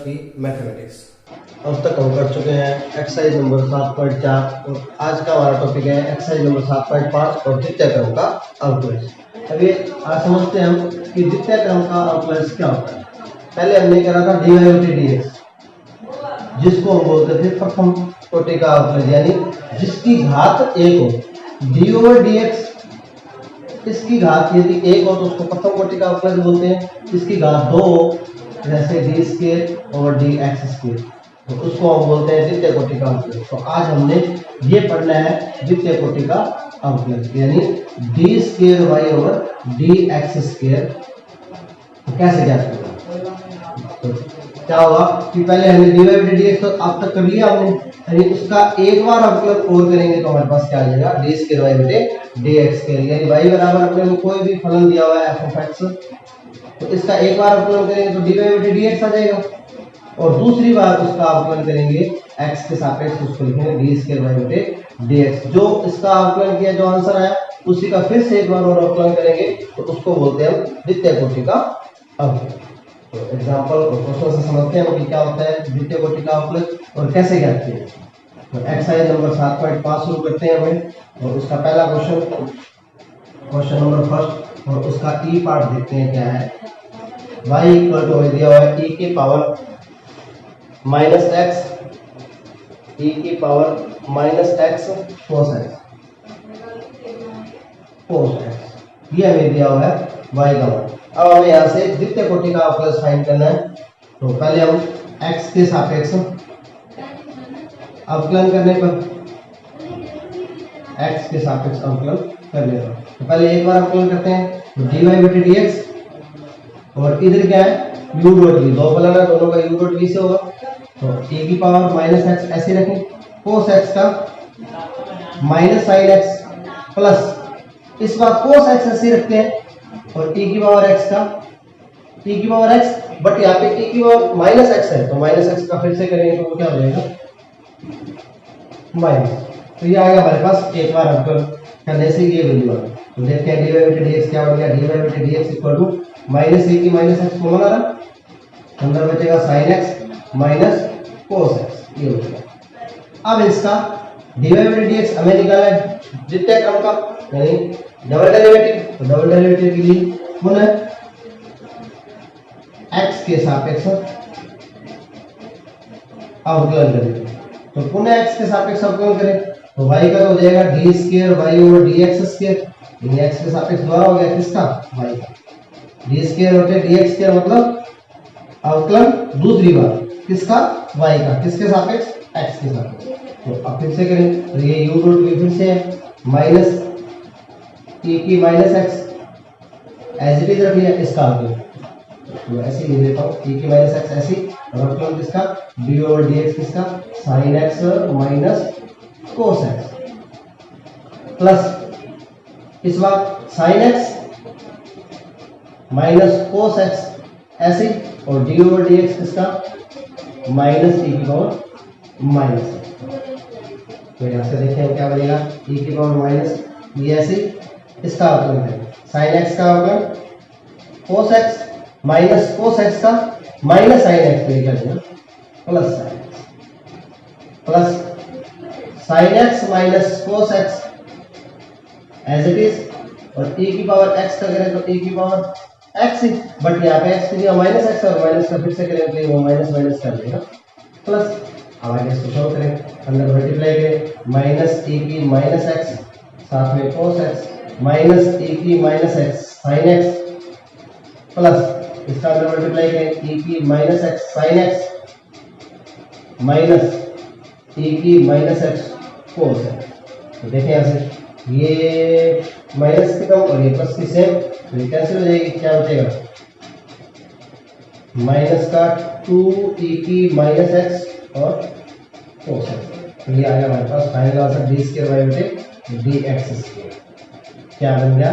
की मैथमेटिक्स। अब तक हम कर चुके हैं एक्सरसाइज नंबर 7.4 और आज का हमारा टॉपिक है एक्सरसाइज नंबर 7.5 और द्वितीय क्रम का अवकलज। अभी आज समझते हैं हम कि द्वितीय क्रम का अवकलज क्या होता है। पहले हमने करा था dy/dx, जिसको हम बोलते थे प्रथम कोटि का अवकलज, यानी जिसकी घात 1 हो। d/dx इसकी घात यदि 1 हो तो उसको प्रथम कोटि का अवकलज बोलते हैं। इसकी घात 2 हो, जैसे d² तो उसको हम बोलते हैं द्वितीय कोटि का अवकलज। तो आज हमने ये पढ़ना है द्वितीय कोटि का अवकलज, यानी d²y/dx²। तो कैसे ज्ञात करना, तो क्या होगा कि पहले हमने dy/dx तो अब तक कर लिया हमने, यानी उसका एक बार अवकलन और करेंगे तो हमारे पास क्या आ जाएगा d²y/dx², यानी y बराबर अपने को कोई भी फलन दिया हुआ है f(x), तो इसका एक बार अवकलन करेंगे तो dy/dx आ जाएगा, और दूसरी बार उसका अवकलन करेंगे x के सापेक्ष, उसको लिखेंगे d²y/dx। जो इसका अवकलन किया, जो आंसर आया उसी का फिर से एक बार और अवकलन करेंगे तो उसको बोलते हैं हम द्वितीय कोटि का अवकलन। तो एग्जांपल और क्वेश्चन से समझते हैं कि क्या होता है द्वितीय कोटि का अवकलज और कैसे ज्ञात किया। तो एक्सरसाइज नंबर 7.5 शुरू करते हैं हमें, और उसका पहला क्वेश्चन नंबर फर्स्ट, और उसका ई पार्ट देखते हैं क्या है। y = दिया हुआ है e की पावर -x cos x, ये हमें दिया हुआ है y का मान। अब हमें यहाँ से द्वितीय कोटि का अवकलज फाइंड करना है। तो पहले हम x के सापेक्ष अवकलन करने पर, x के सापेक्ष अवकलन करने पर, तो पहले एक बार अवकलन करते हैं तो dy/dx, और इधर क्या है u.v, दो फलन है दोनों का u.v से होगा, तो e की पावर -x ऐसे रखें, cos x का -sin x प्लस, इस बार cos x ऐसे रखते हैं, और e की पावर x, बट यहाँ पे e की पावर -x है, तो -x का फिर से करेंगे तो क्या हो जाएगा माइनस। तो ये आएगा हमारे पास, एक बार अवकलन करने से ये वैल्यू आ गई। तो देखते हैं dy/dx क्या हो गया। dy/dx -e की -x कॉमन आ रहा, अंदर बचेगा sin x cos x, ये हो गया। अब इसका dy/dx हमें निकालना है द्वितीय क्रम का, यानी डबल डेरिवेटिव। तो डबल डेरिवेटिव के लिए पुनः x के सापेक्ष अवकलन करें, तो पुनः x के सापेक्ष अवकलन करें तो y का तो हो जाएगा d²y/dx², यानी x के सापेक्ष द्वारा हो गया किसका, y का। d²/dx² मतलब अवकलन दूसरी बार किसका, y का, किसके सापेक्ष, x के सापेक्ष। तो अब फिर से करें तो ये u.v फिर से है, माइनस e की -x एज इट इज रख लिया, इसका अवकलन तो ऐसे ही देता हूँ e की -x ऐसे, और अवकलन किसका d/dx किसका sin x cos x, plus इस बार sin x cos x ऐसे, और d/dx किसका -e की पावर -, तो यहाँ से देखें क्या बनेगा e की पावर -, ये ऐसे इसका अवकलन करें, sin x का अवकलन cos x cos x का sin x पे लिखा जाएगा plus sin x cos x as it is, और e की पावर x का करें तो e की पावर x, बट यहाँ पे x की जगह -x और माइनस का फिर से करें तो वो माइनस कर देगा प्लस। अब आगे इसको सॉल्व करें, अंदर मल्टीप्लाई करें, -e की -x साथ में cos x -e की -x sin x, प्लस इसका अंदर मल्टीप्लाई करें e की -x sin x e की -x cos x। तो देखें यहाँ से ये माइनस की कम और ये प्लस की सेम, तो ये कैंसिल हो जाएगी, क्या बचेगा माइनस का 2e की -x और cos x। तो ये आ गया हमारे पास फाइनल आंसर d²y/dx², क्या बन गया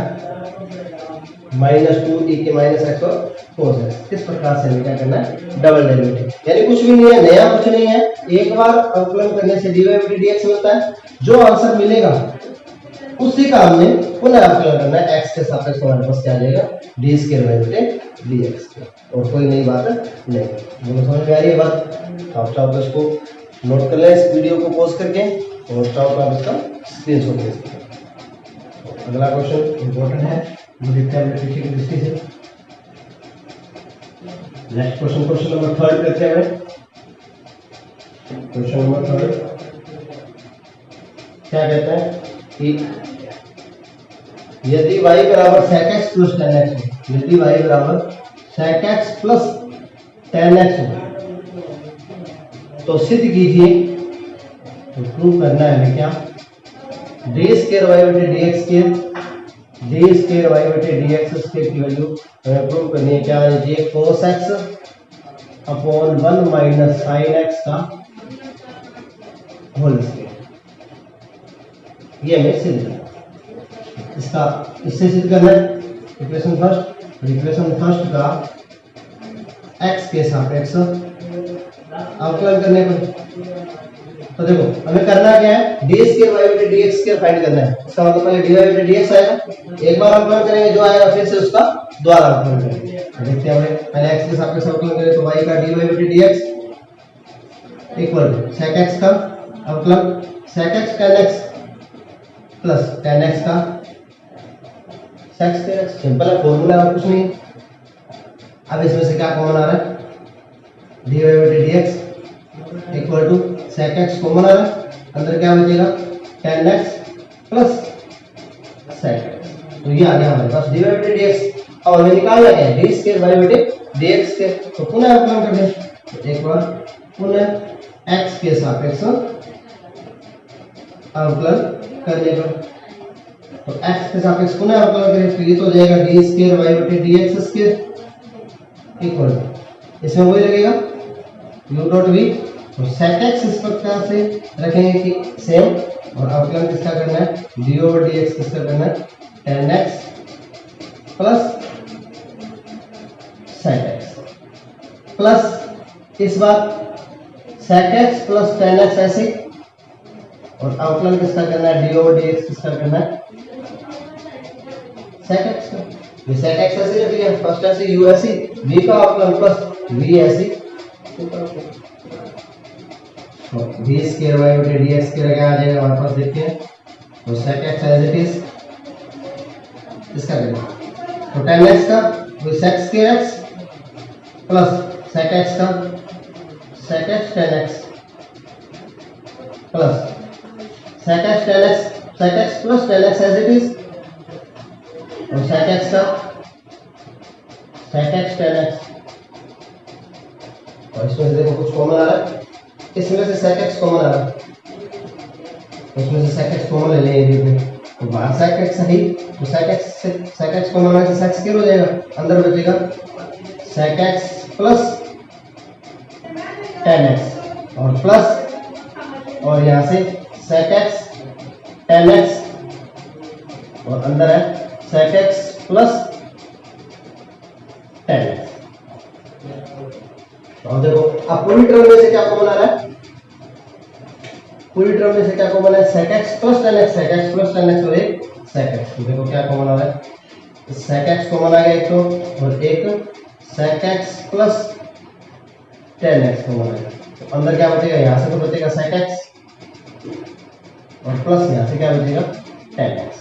-2e की -x और cos x। इस प्रकार से हमें क्या करना है डबल डेरिवेटिव, यानी कुछ भी नहीं है, नया कुछ नहीं है, एक बार अवकलन करने से dy/dx मिलता है। जो आंसर मिलेगा उसी का हमने पुनः अवकलन करना है x के सापेक्ष हमारे पास क्या आ जाएगा डी स्क्वायर वाई बटे डी एक्स। और कोई नई बात नहीं। बोलो समझ में आ रही है बात? आप चाहो तो इसको नोट कर लें इस वीडियो को पॉज करके, और चाहो तो आप इसका स्क्रीनशॉट ले सकते हैं। अगला क्वेश्चन इंपॉर्टेंट है, वो देखते हैं अपने पीछे की दृष्टि से। नेक्स्ट क्वेश्चन, क्वेश्चन नंबर 3 करते हैं। क्वेश्चन नंबर 3 क्या कहता है कि यदि y बराबर sec x plus tan x हो, यदि y बराबर sec x plus tan x हो, तो सिद्ध कीजिए, तो प्रूव करना है हमें क्या डी स्क्वायर वाई बटे D x square, D square Y बटे डी एक्स स्क्वायर की वैल्यू हमें प्रूव करनी है। क्या है ये cos x upon 1 minus sin x का होल स्क्वायर, ये हमें सिद्ध करना है। इसका इससे सिद्ध करना है इक्वेशन फर्स्ट, इक्वेशन फर्स्ट का x के सापेक्ष अवकलन करने पर। तो देखो हमें करना क्या है डी स्क्वायर वाई बटे डी एक्स स्क्वायर फाइंड करना है। इसका मतलब पहले डी वाई बटे डी एक्स आएगा, एक बार अवकलन करेंगे जो आएगा फिर से उसका दोबारा अवकलन करेंगे। देखते हैं पहले x के सापेक्ष अवकलन करें तो y का डी वाई बटे D x equal to sec x का अवकलन sec x tan x plus tan x का sec square x, सिंपल है फॉर्मूला और कुछ नहीं। अब इसमें से क्या कॉमन आ रहा है डी वाई बटे D x equal to sec x common आ रहा है, अंदर क्या बचेगा tan x plus sec x, तो ये आ गया हमारे पास डी वाई बटे डी एक्स। अब हमें निकालना क्या है डी स्क्वायर वाई बटे डी एक्स स्क्वायर, तो पुनः अवकलन कर दें। तो एक बार पुनः x के सापेक्ष अवकलन करने पर, तो x के सापेक्ष पुनः अवकलन करें तो ये तो हो जाएगा डी स्क्वायर वाई बटे D x square equal to, इसमें वही लगेगा u डॉट v, तो sec x इस प्रकार से रखेंगे कि सेम, और अवकलन किसका करना है डी ओवर डी एक्स किसका करना है tan x plus sec x plus इस बार sec x plus tan x ऐसे, और अवकलन किसका करना है डी ओवर डी एक्स किसका करना है sec x का। ये sec x ऐसे रख लिया, फर्स्ट ऐसे u ऐसे v का अवकलन प्लस v ऐसे, तो v स्क्वायर y बटे डी एक्स स्क्वायर क्या आ जाएगा हमारे पास देखते हैं। तो sec x as it is इसका करेंगे, तो tan x का वो sec square x plus sec x का sec x tan x plus sec x tan x, sec x plus tan x as it is, और sec x का sec x tan x, और इसमें से देखो कुछ कॉमन आ रहा है, इसमें से sec x कॉमन आ रहा है, इसमें से sec x कॉमन ले लेंगे, तो बाहर sec x सही, तो sec x कॉमन आने से sec स्क्वायर हो जाएगा, अंदर बचेगा sec x plus tan x और प्लस, और यहाँ से sec x tan x, और अंदर है sec x plus tan x। और देखो अब पूरी टर्म में से क्या कॉमन आ रहा है, पूरी टर्म में से क्या कॉमन है sec x plus tan x, sec x plus tan x और एक sec x, तो देखो क्या कॉमन आ रहा है sec x कॉमन आ गया एक तो, और एक sec x plus tan x common आ गया, तो अंदर क्या बचेगा यहाँ से तो बचेगा sec x, और प्लस यहाँ से क्या बचेगा tan x।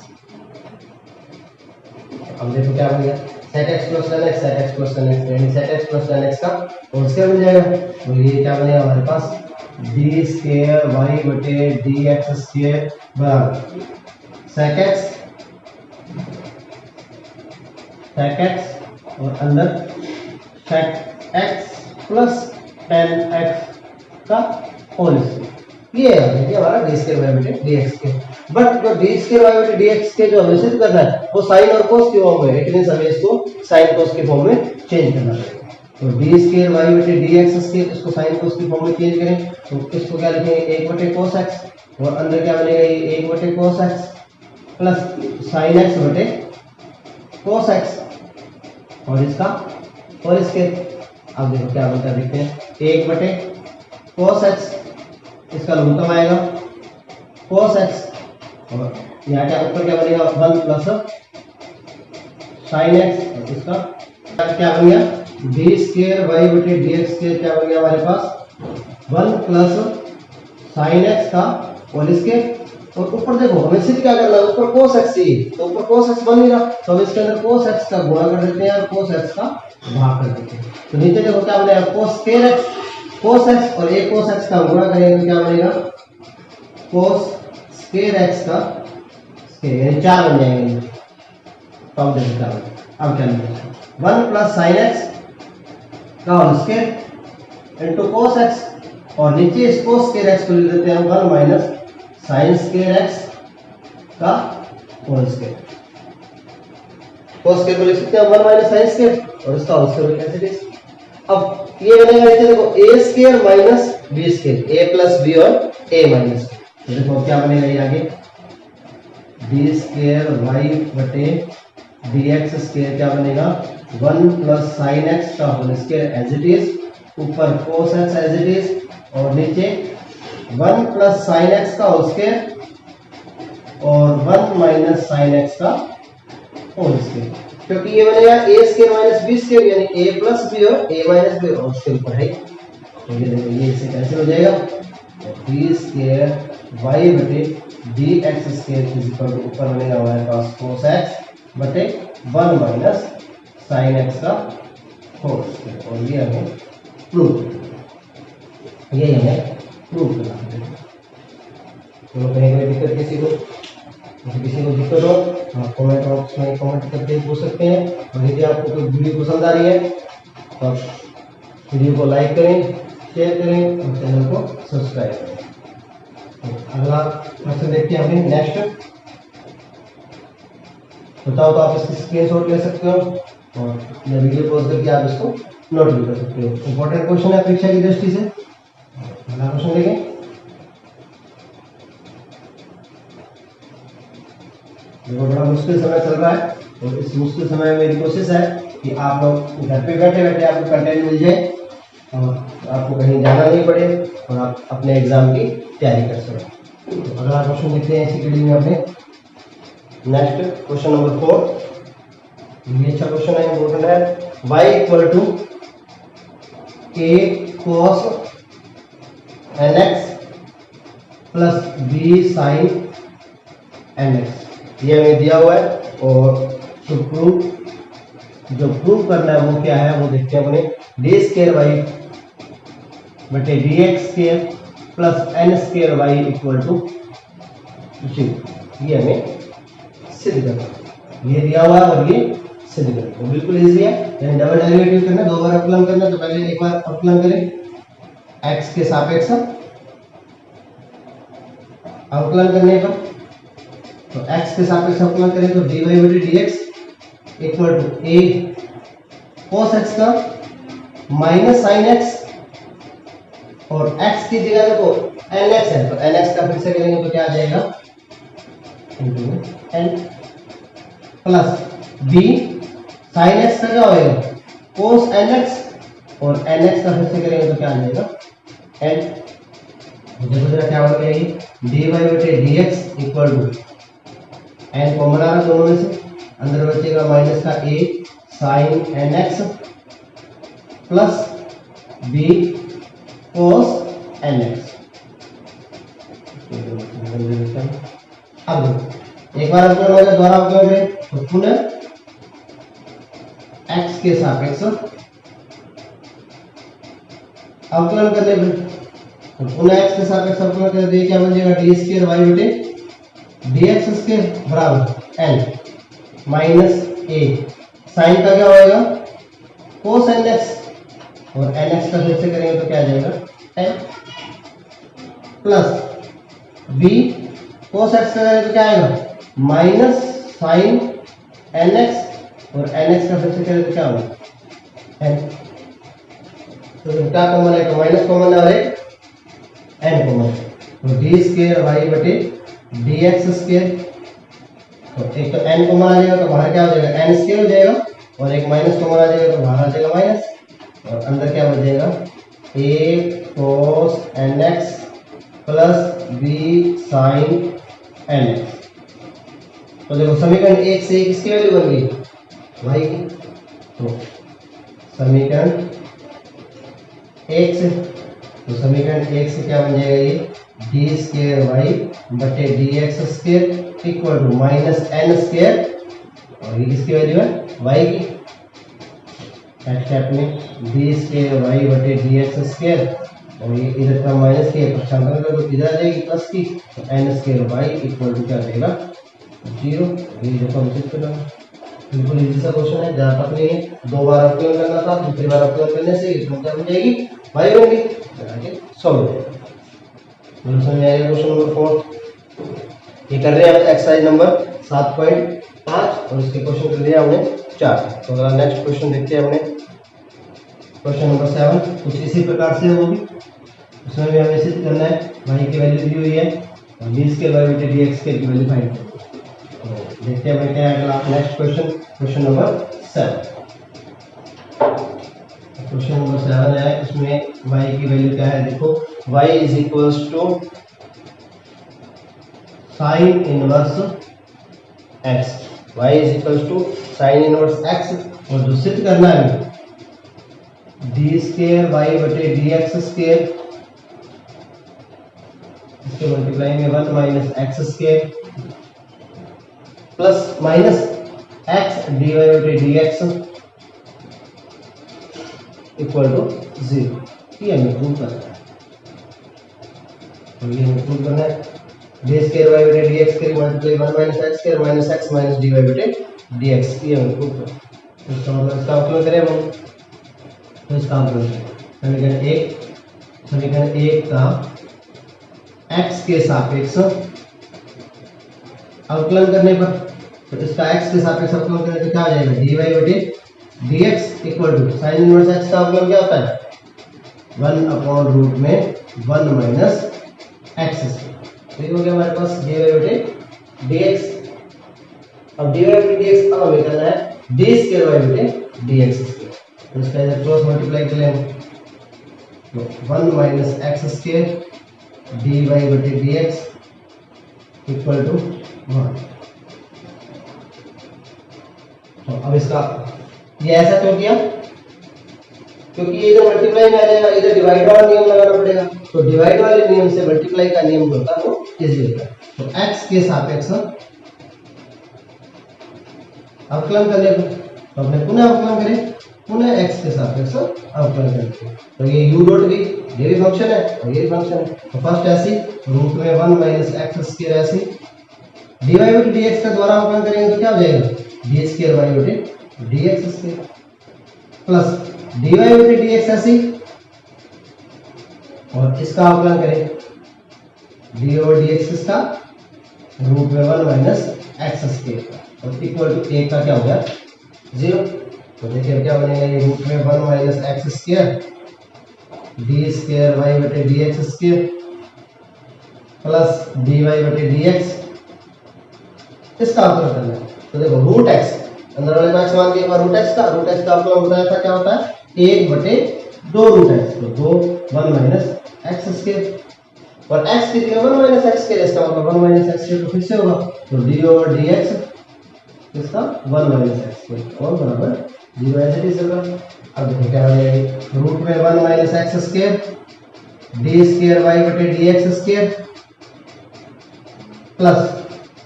अब देखो क्या बन गया sec x plus tan x, sec x plus tan x, यानी sec x plus tan x का होल स्क्वायर बन जाएगा, तो ये क्या बनेगा हमारे पास डी स्क्वायर वाई बटे डी एक्स स्क्वायर बराबर sec x और अंदर sec x plus tan x का होल स्क्वायर, ये है हमारा डी स्क्वायर वाई बटे डी एक्स के। बट जो डी स्क्वायर वाई बटे डी एक्स के जो हमें सिद्ध करना है वो साइन और कोस के फॉर्म में, इट मींस हमें इसको साइन कोस के फॉर्म में चेंज करना पड़ेगा। तो डी स्क्वायर वाई बटे डी एक्स स्क्वायर इसको साइन कोस के फॉर्म में चेंज करें तो इसको क्या लिखेंगे 1 बटे cos x, और अंदर क्या बनेगा ये 1 बटे cos x plus sin x बटे cos x, और इसका होल स्क्वायर। अब देखो क्या बनता है देखते हैं 1 बटे cos x, इसका लघुत्तम आएगा cos x, और यहाँ क्या ऊपर क्या बनेगा 1 प्लस साइन एक्स, इसका क्या बन गया डी स्क्वायर वाई बटे डी एक्स स्क्वायर, क्या बन गया हमारे पास 1 प्लस साइन एक्स का और इसके, और ऊपर देखो हमें सिर्फ क्या करना है, ऊपर cos x चाहिए, तो ऊपर cos x बन नहीं रहा, तो हम इसके अंदर cos x का गुणा कर देते हैं और cos x का भाग कर देते हैं। तो नीचे देखो क्या बनेगा cos x और एक cos x का गुणा करेंगे तो क्या बनेगा cos स्क्वायर x का स्क्वायर, यानी 4 बन जाएंगे। तो अब देखो क्या बनेगा, अब क्या लिखेंगे 1 प्लस साइन x का whole square into cos x, और नीचे इस cos स्क्वायर x को लिख देते हैं 1 माइनस साइन स्क्वायर x का होल स्क्वायर। cos स्क्वायर को लिख सकते हैं 1 माइनस साइन स्क्वायर और इसका होल स्क्वायर कैसे लिख, अब ये बनेगा नीचे देखो a square minus b square, a plus b और a माइनस, तो देखो क्या बनेगा ये आगे d स्क्वायर y बटे dx स्क्वायर, क्या बनेगा 1 प्लस साइन x का whole square as it is, ऊपर cos x as it is, और नीचे 1 प्लस साइन एक्स का होल स्क्वायर और 1 माइनस साइन एक्स का होल स्क्वायर, क्योंकि ये बनेगा a square minus b square यानी a प्लस b और a माइनस b, और उसके ऊपर है तो ये देखो ये इससे कैंसिल हो जाएगा, d स्क्वायर y बटे dx square is equal to ऊपर बनेगा हमारे पास cos x बटे 1 माइनस साइन x का होल स्क्वायर, और ये हमें प्रूव, ये हमें प्रूव करना है। तो कहीं कोई दिक्कत किसी को दिक्कत हो आप कमेंट बॉक्स में कमेंट करके पूछ सकते हैं, और यदि आपको कोई वीडियो पसंद आ रही है तो आप वीडियो को लाइक करें, शेयर करें और चैनल को सब्सक्राइब करें। तो अगला क्वेश्चन देखते हैं अपने नेक्स्ट, बताओ तो आप इसकी स्क्रीनशॉट ले सकते हो और मैं वीडियो पॉज करके आप इसको नोट भी कर सकते हो। इंपॉर्टेंट क्वेश्चन है परीक्षा की दृष्टि से। अगला क्वेश्चन देखें, देखो बड़ा मुश्किल समय चल रहा है और इस मुश्किल समय में मेरी कोशिश है कि आप लोग घर पे बैठे बैठे आपको कंटेंट मिल जाए और आपको कहीं जाना नहीं पड़े और आप अपने एग्जाम की तैयारी कर सकें। तो अगला क्वेश्चन देखते हैं इसी कड़ी में अपने नेक्स्ट क्वेश्चन नंबर 4। ये अच्छा क्वेश्चन है, इंपॉर्टेंट है। y equal to a cos nx plus b sin nx, ये हमें दिया हुआ है और जो प्रूव करना है वो क्या है वो देखते हैं अपने d स्क्वायर वाई बटे dx square plus n square y equal to 0, ये हमें सिद्ध करना है। ये दिया हुआ है और ये सिद्ध करना है, बिल्कुल इजी है। यानी डबल डेरिवेटिव करना, 2 बार अवकलन करना, तो पहले एक बार अवकलन करें x के सापेक्ष अवकलन करने पर, तो x के सापेक्ष अवकलन करें तो dy बटे dx equal to a cos x का माइनस साइन x, और x की जगह देखो nx है तो nx का फिर से करेंगे तो क्या आ जाएगा n plus b sine x का क्या होएगा cos nx, और nx का फिर से करेंगे तो क्या आ जाएगा n, देखो जरा क्या हो गया ये dy बटे dx equal to n common आ रहा है दोनों में से, अंदर बचेगा माइनस का a sine nx plus b cos nx। अब एक बार अवकलन हो जाए, दोबारा अवकलन करें तो पुनः x के सापेक्ष अवकलन करने पर, तो पुनः x के सापेक्ष अवकलन कर दिए, क्या बन जाएगा d स्क्वायर y बटे dx स्क्वायर बराबर n माइनस a साइन का क्या होएगा cos nx, और nx का फिर से करेंगे तो क्या आ जाएगा n plus b cos x का करेंगे तो क्या आएगा माइनस साइन nx, और nx का फिर से करेंगे तो क्या होगा n, तो क्या कॉमन है तो माइनस कॉमन है और एक n कॉमन है, तो d स्क्वायर y बटे dx स्क्वायर, तो एक तो n कॉमन आ जाएगा तो बाहर क्या हो जाएगा n स्क्वायर हो जाएगा, और एक माइनस कॉमन आ जाएगा तो बाहर आ जाएगा माइनस, और अंदर क्या बच जाएगा a cos nx plus b sin nx, तो देखो समीकरण एक से किसकी वैल्यू बन गई, y की। तो समीकरण एक से, तो समीकरण एक से क्या बन जाएगा, ये डी स्क्वायर वाई बटे D x square equal to minus n square, और ये किसकी वैल्यू है, y की। नेक्स्ट स्टेप में डी स्क्वायर वाई बटे डी एक्स स्क्वायर, और ये इधर का माइनस के पक्षांतर कर दो, इधर आ जाएगी प्लस की, तो n square y equal to क्या देगा, 0। ये देखो हम चेक कर रहे हैं, बिल्कुल इजी सा क्वेश्चन है, ज़्यादा टफ नहीं है। 2 बार अपलोड करना था, दूसरी बार अपलोड करने से ये क्या बन जाएगी, वाई होगी, सॉल्व हो जाएगा। समझ में आएगा। क्वेश्चन नंबर 4 ये कर रहे हैं एक्सरसाइज नंबर 7.5 और इसके क्वेश्चन कर लिया हमने 4। तो अगला नेक्स्ट क्वेश्चन देखते हैं हमने, क्वेश्चन नंबर 7 कुछ इसी प्रकार से होगी। उसमें भी हमें सिद्ध करना है, y की वैल्यू दी हुई है और डी स्क्वायर वाई बटे डी एक्स स्क्वायर की वैल्यू फाइंड करनी है। तो देखते हैं क्या है अगला next question, question number 7। Question number 7 है, इसमें y की वैल्यू क्या है, देखो y is equals to sine inverse x, y is equals to sine inverse x, और जो सिद्ध करना है डी स्क्वायर वाई बटे डी एक्स स्क्वायर, इसके मल्टीप्लाई में 1 minus x square plus minus x d Y बटे डी एक्स इक्वल टू 0, ये हमें प्रूव करना है। तो ये हमें प्रूव करना है, डी स्क्वायर वाई बटे D x square multiply 1 minus x square minus x minus d Y बटे डी एक्स, ये हमें प्रूव करना है। इसका मतलब इसका अवकलन करें हम, तो इसका अवकलन समीकरण 1 का x के सापेक्ष अवकलन करने पर, तो इसका x के सापेक्ष अवकलन करने से क्या हो जाएगा, dy बटे dx equal to sine inverse x का अवकलन क्या होता है, 1 अपॉन रूट में 1 माइनस एक्स स्क्वायर। ठीक हो गया हमारे पास dy बटे dx। अब dy बटे dx अब हमें करना है d स्क्वायर y बटे dx स्क्वायर, तो इसका इधर क्रॉस मल्टीप्लाई कर लेंगे, तो 1 माइनस एक्स स्क्वायर dy बटे dx इक्वल टू 1। तो अब इसका ये ऐसा क्यों किया, क्योंकि ये इधर मल्टीप्लाई में आ जाएगा, इधर डिवाइड वाला नियम लगाना पड़ेगा, तो डिवाइड वाले नियम से मल्टीप्लाई का नियम जो होता है वो इजी होता है। तो x के सापेक्ष अवकलन करने पर, तो अपने पुनः अवकलन करें, पुनः x के सापेक्ष अवकलन करें, तो ये u डॉट भी, ये भी फंक्शन है और ये भी फंक्शन है। तो फर्स्ट ऐसी रूट में 1 माइनस एक्स स्क्वायर ऐसी dy बटे dx का द्वारा अवकलन करेंगे तो क्या हो जाएगा, d स्क्वायर y बटे dx स्क्वायर प्लस dy बटे dx ऐसी, और इसका अवकलन करें dy और dx इसका रूट में 1 माइनस एक्स स्क्वायर और इक्वल टू 1 का क्या हो गया 0। तो देखिए क्या बनेगा, ये रूट में 1 minus x square D square Y बटे D x square plus d Y बटे डी एक्स, इसका अवकलन करना है। तो देखो रूट एक्स अंदर वाले का मान के एक बार रूट एक्स का अवकलन होता है, क्या होता है 1 बटे 2 रूट एक्स, तो 2 1 माइनस एक्स स्क्वायर, और एक्स की जगह 1 माइनस एक्स स्क्वायर, इसका मतलब 1 माइनस एक्स स्क्वायर तो फिर से होगा, तो डी ओवर डी एक्स इसका 1 माइनस एक्स स्क्वायर और बराबर 0 ऐसे ही चल रहा। अब देखो क्या हो जाएगा, रूट में 1 minus x square D square Y बटे D x square plus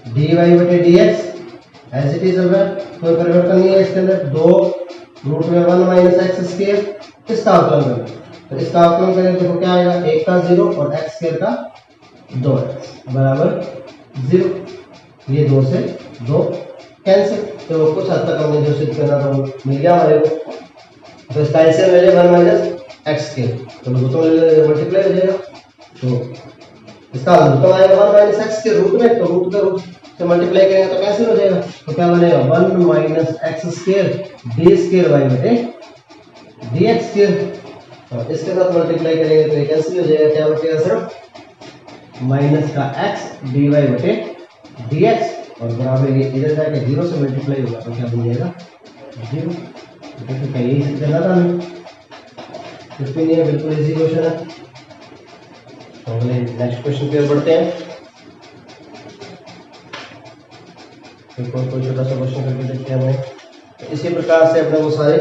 d Y बटे डी एक्स ऐसे ही चल रहा है, कोई परिवर्तन नहीं है इसके अंदर। 2 रूट में 1 माइनस एक्स स्क्वायर, इसका अवकलन करें, तो इसका अवकलन करें तो क्या आएगा, 1 का 0 और एक्स स्क्वायर का 2x बराबर 0। ये 2 से 2 कैंसिल, तो कुछ हद तक हमने जो सिद्ध करना था वो मिल गया हमारे को। तो इसका एलसीएम ले ले 1 माइनस एक्स स्क्वायर, तो मल्टीप्लाई हो जाएगा, तो इसका लघुत्तम आएगा 1 माइनस एक्स के रूट में, तो रूट का रूट से मल्टीप्लाई करेंगे तो कैंसिल हो जाएगा, तो क्या बनेगा 1 minus x square D square Y बटे डी एक्स स्क्वायर, और इसके साथ मल्टीप्लाई करेंगे तो ये कैंसिल हो जाएगा, क्या बचेगा सिर्फ माइनस का x dy बटे dx, और बराबर ये इधर जाके 0 से मल्टीप्लाई होगा तो क्या बन जाएगा 0। तो क्या यही करना था हमें, कुछ भी नहीं है, बिल्कुल इजी क्वेश्चन है। तो अगले नेक्स्ट क्वेश्चन पे बढ़ते हैं। एक और कोई छोटा सा क्वेश्चन करके देखते हैं हमें। तो इसी प्रकार से अपने वो सारे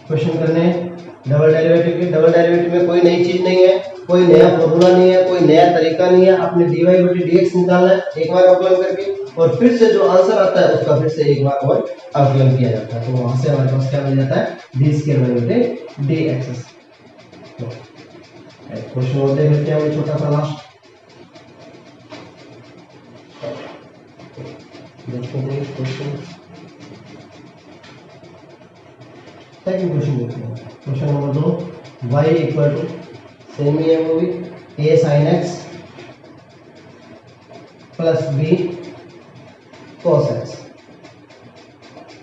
क्वेश्चन करने हैं डबल डेरिवेटिव के। डबल डेरिवेटिव में कोई नई चीज नहीं है, कोई नया फॉर्मूला नहीं है, कोई नया तरीका नहीं है। अपने dy बटे dx निकालना है एक बार अवकलन करके, और फिर से जो आंसर आता है उसका फिर से एक बार और अवकलन किया जाता है। तो वहां से हमारे पास क्या मिल जाता है, d स्क्वायर y बटे dx। क्वेश्चन और देख लेते हैं छोटा सा लास्ट। देखते हैं क्वेश्चन, सेकंड क्वेश्चन देखते हैं। Question number 2, y equal to same ही है वो भी a sin x plus b cos x,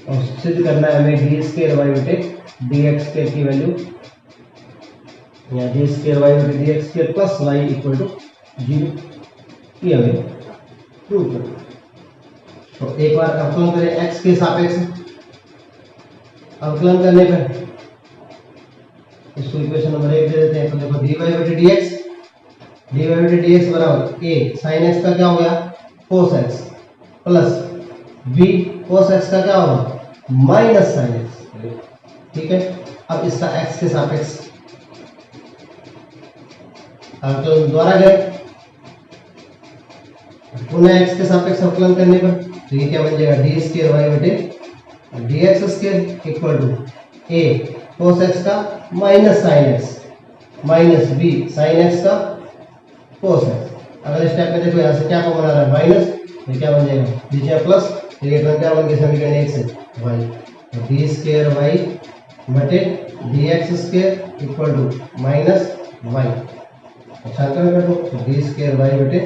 और सिद्ध करना है हमें d स्क्वायर y बटे dx स्क्वायर की वैल्यू, या d स्क्वायर y बटे dx square plus y equal to 0 की हमें प्रूव करना। तो एक बार अवकलन करें x के सापेक्ष। अवकलन करने पर इसको इक्वेशन नंबर 1 दे देते हैं। तो देखो dy बटे dx बराबर a sin x का क्या हो गया cos x, plus b cos x का क्या होगा माइनस sin x। ठीक है, अब इसका x के सापेक्ष अवकलन द्वारा गए, पुनः x के सापेक्ष अवकलन करने पर तो ये क्या बन जाएगा d स्क्वायर y बटे dx square equal to a cos x का minus sin x minus b sin x का cos x। अगले स्टेप में देखो यहाँ से क्या फॉर्मूला आ रहा है माइनस, ये क्या बन जाएगा नीचे प्लस, ये टर्म क्या बन गया समीकरण 1 से y, तो d स्क्वायर y बटे dx square equal to minus y। अच्छा कर दो, तो d स्क्वायर y बटे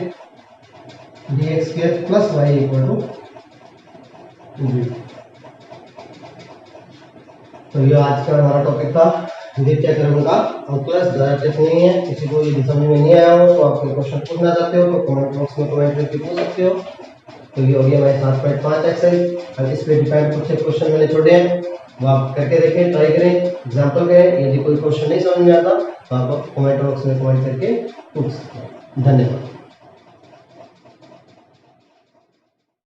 dx square plus y equal to 2। तो ये आज का हमारा टॉपिक था द्वितीय क्रम का अवकलज। ज़्यादा टिप्स नहीं है, किसी को ये समझ में नहीं आया हो तो आप कोई क्वेश्चन पूछना चाहते हो तो कमेंट बॉक्स में कमेंट करके पूछ सकते हो। तो ये हो गया हमारे 7.5 एक्सरसाइज। अब इस पे डिपेंड कुछ क्वेश्चन मैंने छोड़े हैं, वो आप करके देखें, ट्राई करें, एग्जाम्पल करें। यदि कोई क्वेश्चन नहीं समझ में आता तो आप कमेंट बॉक्स में कमेंट करके पूछ सकते हैं। धन्यवाद।